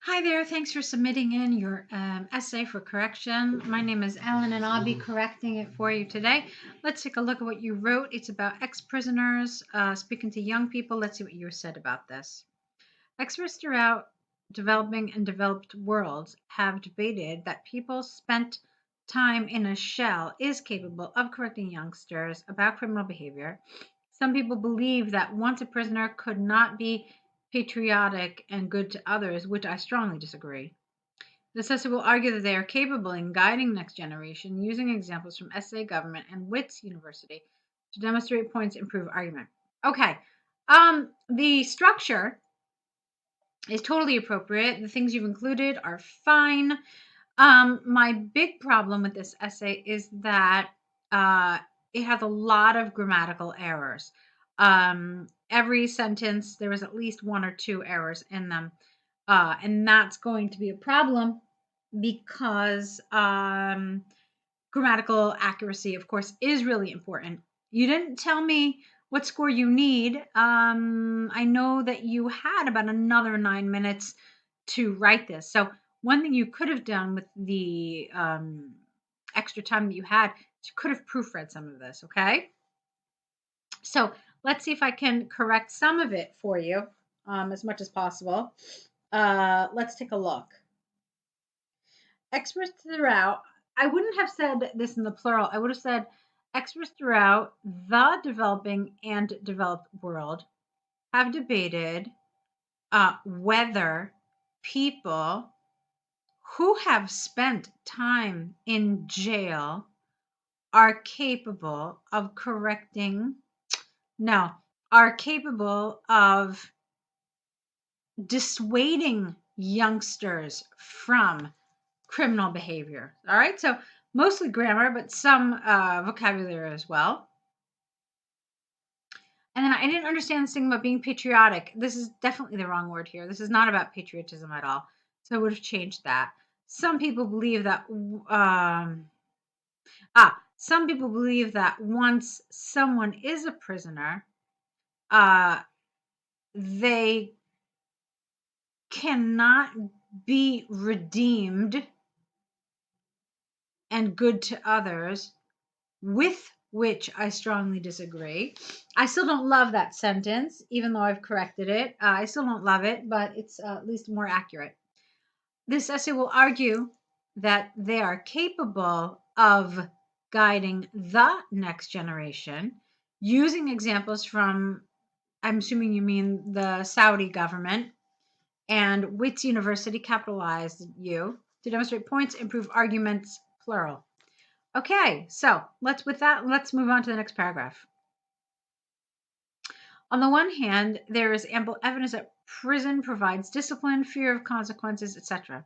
Hi there, thanks for submitting in your essay for correction. My name is Ellen and I'll be correcting it for you today. Let's take a look at what you wrote. It's about ex-prisoners speaking to young people. Let's see what you said about this. Experts throughout developing and developed worlds have debated that people spent time in a shell is capable of correcting youngsters about criminal behavior. Some people believe that once a prisoner could not be patriotic and good to others, which I strongly disagree. The assessor will argue that they are capable in guiding next generation using examples from SA Government and Wits University to demonstrate points and prove argument. Okay. The structure is totally appropriate. The things you've included are fine. My big problem with this essay is that it has a lot of grammatical errors. Every sentence, there was at least one or two errors in them. And that's going to be a problem because grammatical accuracy, of course, is really important. You didn't tell me what score you need. I know that you had about another 9 minutes to write this. So one thing you could have done with the extra time that you had, you could have proofread some of this, okay? So let's see if I can correct some of it for you as much as possible. Let's take a look. Experts throughout, I wouldn't have said this in the plural. I would have said experts throughout the developing and developed world have debated whether people who have spent time in jail are capable of are capable of dissuading youngsters from criminal behavior. All right, so mostly grammar, but some vocabulary as well. And then I didn't understand this thing about being patriotic. This is definitely the wrong word here. This is not about patriotism at all. So I would have changed that. Some people believe that some people believe that once someone is a prisoner, they cannot be redeemed and good to others, with which I strongly disagree. I still don't love that sentence, even though I've corrected it. I still don't love it, but it's at least more accurate. This essay will argue that they are capable of guiding the next generation using examples from, I'm assuming you mean the Saudi government, and Wits University, capitalized U, to demonstrate points, improve arguments, plural. Okay, so let's move on to the next paragraph. On the one hand, there is ample evidence that prison provides discipline, fear of consequences, etc.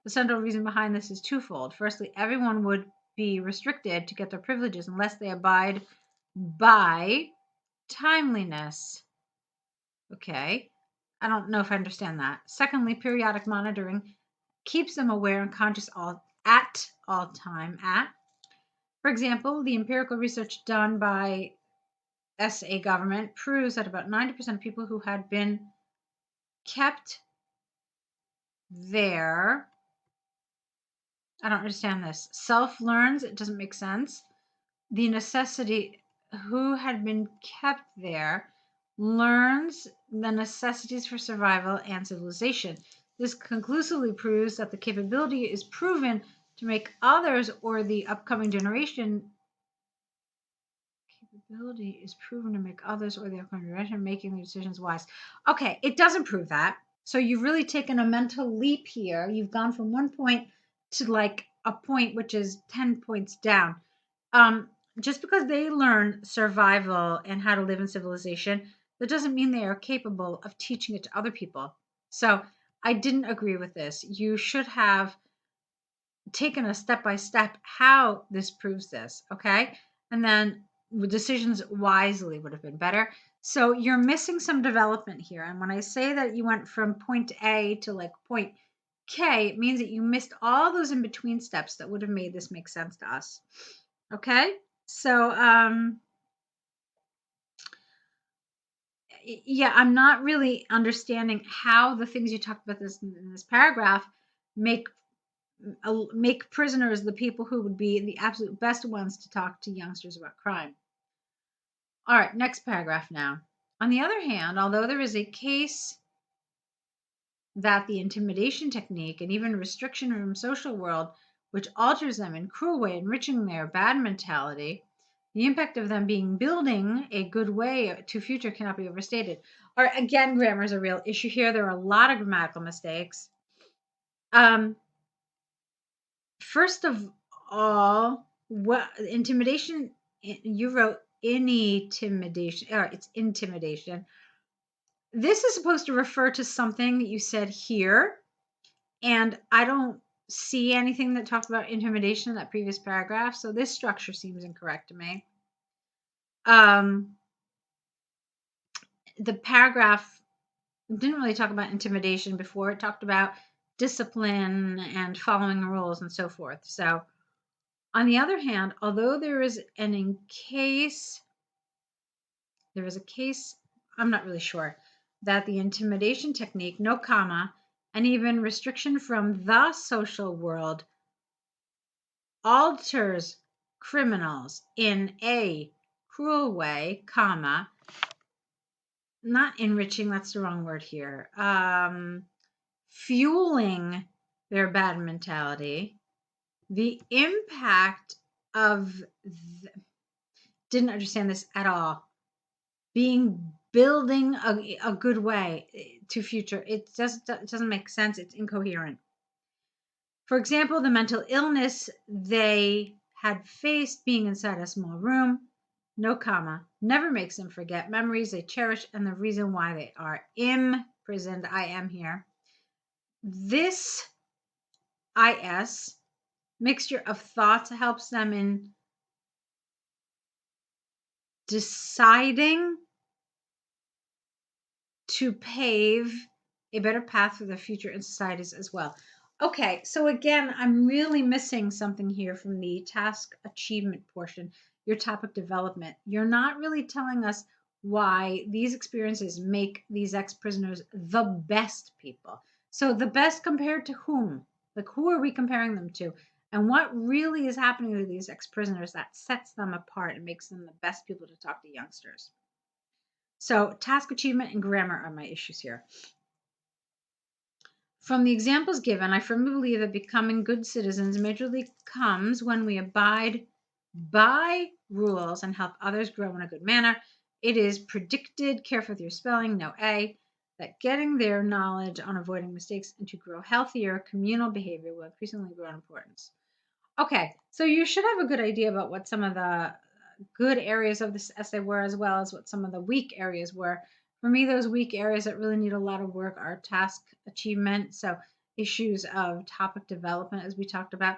The central reason behind this is twofold. Firstly, everyone would be restricted to get their privileges unless they abide by timeliness. Okay, I don't know if I understand that. Secondly, periodic monitoring keeps them aware and conscious at all time. For example, the empirical research done by SA Government proves that about 90% of people who had been kept there, I don't understand this, self-learns, it doesn't make sense. The necessity, who had been kept there, learns the necessities for survival and civilization. This conclusively proves that the capability is proven to make others or the upcoming generation making their decisions wise. Okay, it doesn't prove that. So you've really taken a mental leap here. You've gone from one point to like a point which is 10 points down. Just because they learn survival and how to live in civilization, that doesn't mean they are capable of teaching it to other people. So I didn't agree with this. You should have taken a step by step how this proves this, okay? And then decisions wisely would have been better. So you're missing some development here. And when I say that you went from point A to like point K, it means that you missed all those in between steps that would have made this make sense to us. Okay? So yeah, I'm not really understanding how the things you talked about this in this paragraph make make prisoners the people who would be the absolute best ones to talk to youngsters about crime. All right, next paragraph now. On the other hand, although there is a case that the intimidation technique and even restriction from social world, which alters them in cruel way, enriching their bad mentality, the impact of them being building a good way to future cannot be overstated. All right, again, grammar is a real issue here. There are a lot of grammatical mistakes. First of all, what intimidation? You wrote intimidation. All right, it's intimidation. This is supposed to refer to something that you said here, and I don't see anything that talks about intimidation in that previous paragraph, so this structure seems incorrect to me. The paragraph didn't really talk about intimidation before. It talked about discipline and following rules and so forth. So, on the other hand, although there is a case, I'm not really sure, that the intimidation technique, no comma, and even restriction from the social world alters criminals in a cruel way, comma, not enriching, that's the wrong word here, fueling their bad mentality, the impact of, didn't understand this at all, building a good way to future. It doesn't make sense. It's incoherent. For example, the mental illness they had faced being inside a small room, no comma, never makes them forget memories they cherish and the reason why they are imprisoned. I am here. This IS mixture of thoughts helps them in deciding to pave a better path for the future in societies as well. Okay, so again, I'm really missing something here from the task achievement portion, your topic development. You're not really telling us why these experiences make these ex-prisoners the best people. So the best compared to whom? Like, who are we comparing them to? And what really is happening to these ex-prisoners that sets them apart and makes them the best people to talk to youngsters? So task achievement and grammar are my issues here. From the examples given, I firmly believe that becoming good citizens majorly comes when we abide by rules and help others grow in a good manner. It is predicted, careful with your spelling, no A, that getting their knowledge on avoiding mistakes and to grow healthier communal behavior will increasingly grow in importance. Okay, so you should have a good idea about what some of the good areas of this essay were, as well as what some of the weak areas were. For me, those weak areas that really need a lot of work are task achievement, so issues of topic development, as we talked about.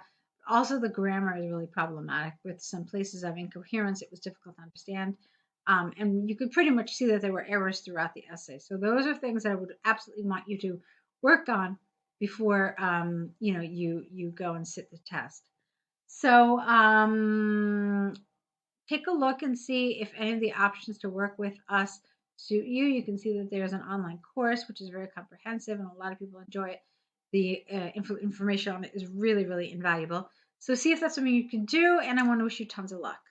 Also, the grammar is really problematic with some places of incoherence. It was difficult to understand. And you could pretty much see that there were errors throughout the essay. So those are things that I would absolutely want you to work on before you go and sit the test. So take a look and see if any of the options to work with us suit you. You can see that there's an online course, which is very comprehensive and a lot of people enjoy it. The information on it is really, really invaluable. So see if that's something you can do, and I want to wish you tons of luck.